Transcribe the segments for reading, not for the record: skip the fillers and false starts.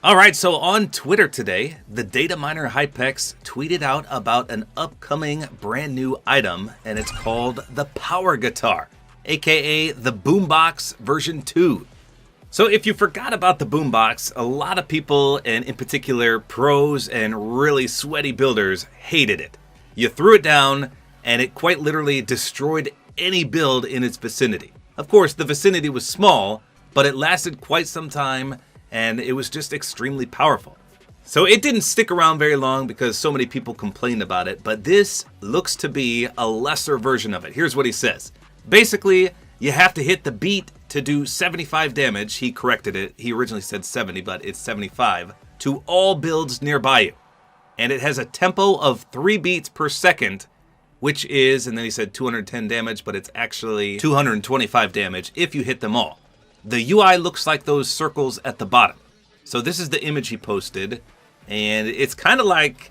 Alright, so on Twitter today, the data miner Hypex tweeted out about an upcoming brand new item, and it's called the Power Guitar, aka the Boombox version 2. So if you forgot about the Boombox, a lot of people, and in particular pros and really sweaty builders, hated it. You threw it down, and it quite literally destroyed any build in its vicinity. Of course, the vicinity was small, but it lasted quite some time, and it was just extremely powerful. So it didn't stick around very long because so many people complained about it, but this looks to be a lesser version of it. Here's what he says. Basically, you have to hit the beat to do 75 damage. He corrected it. He originally said 70, but it's 75 to all builds nearby you. And it has a tempo of 3 beats per second, which is, and then he said 210 damage, but it's actually 225 damage if you hit them all. The UI looks like those circles at the bottom. So this is the image he posted, and it's kind of like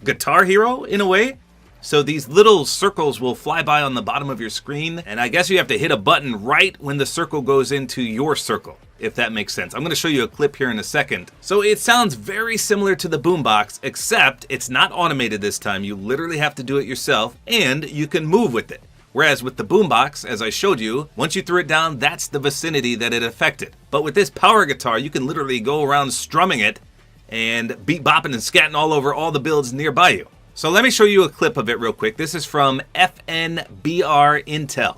Guitar Hero in a way. So these little circles will fly by on the bottom of your screen, and I guess you have to hit a button right when the circle goes into your circle, if that makes sense. I'm going to show you a clip here in a second. So it sounds very similar to the Boombox, except it's not automated this time. You literally have to do it yourself, and you can move with it. Whereas with the Boombox, as I showed you, once you threw it down, that's the vicinity that it affected. But with this power guitar, you can literally go around strumming it and beat bopping and scatting all over all the builds nearby you. So let me show you a clip of it real quick. This is from FNBR Intel.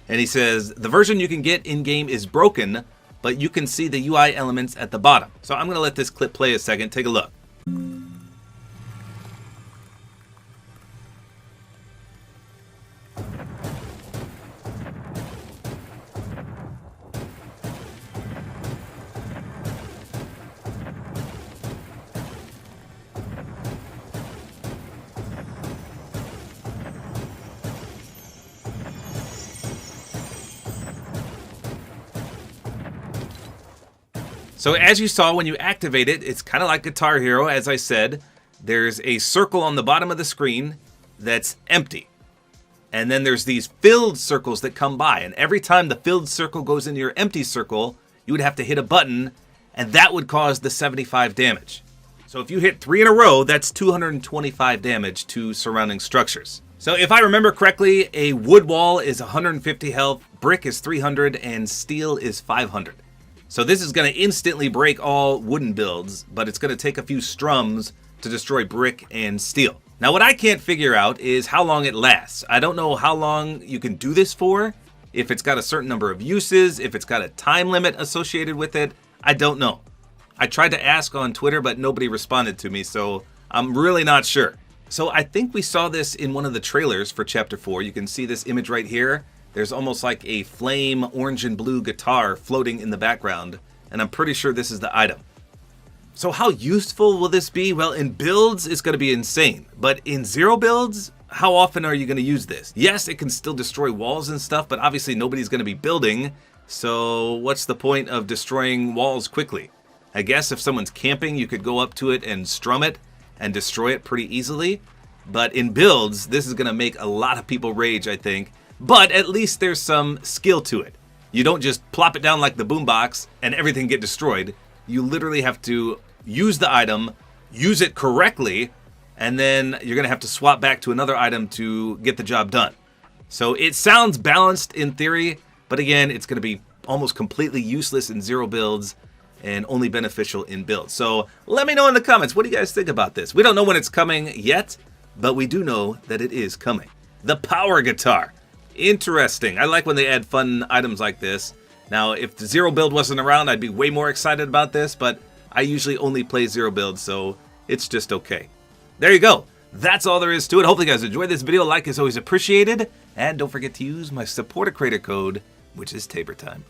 And he says, the version you can get in-game is broken, but you can see the UI elements at the bottom. So I'm going to let this clip play a second. Take a look. So as you saw when you activate it, it's kind of like Guitar Hero, as I said. There's a circle on the bottom of the screen that's empty. And then there's these filled circles that come by. And every time the filled circle goes into your empty circle, you would have to hit a button, and that would cause the 75 damage. So if you hit 3 in a row, that's 225 damage to surrounding structures. So if I remember correctly, a wood wall is 150 health, brick is 300, and steel is 500. So this is going to instantly break all wooden builds, but it's going to take a few strums to destroy brick and steel. Now what I can't figure out is how long it lasts. I don't know how long you can do this for, if it's got a certain number of uses, if it's got a time limit associated with it. I don't know. I tried to ask on Twitter, but nobody responded to me, so I'm really not sure. So I think we saw this in one of the trailers for Chapter 4. You can see this image right here. There's almost like a flame orange and blue guitar floating in the background, and I'm pretty sure this is the item. So how useful will this be? Well, in builds, it's going to be insane. But in zero builds, how often are you going to use this? Yes, it can still destroy walls and stuff, but obviously nobody's going to be building. So what's the point of destroying walls quickly? I guess if someone's camping, you could go up to it and strum it and destroy it pretty easily. But in builds, this is going to make a lot of people rage, I think. But at least there's some skill to it. You don't just plop it down like the Boombox and everything get destroyed. You literally have to use the item, use it correctly, and then you're going to have to swap back to another item to get the job done. So it sounds balanced in theory, but again, it's going to be almost completely useless in zero builds and only beneficial in builds. So let me know in the comments, what do you guys think about this? We don't know when it's coming yet, but we do know that it is coming. The Power Guitar. Interesting. I like when they add fun items like this. Now, if the zero build wasn't around, I'd be way more excited about this, but I usually only play zero build, so it's just okay. There you go. That's all there is to it. Hopefully you guys enjoyed this video. Like is always appreciated. And don't forget to use my Support-A-Creator code, which is tabortime.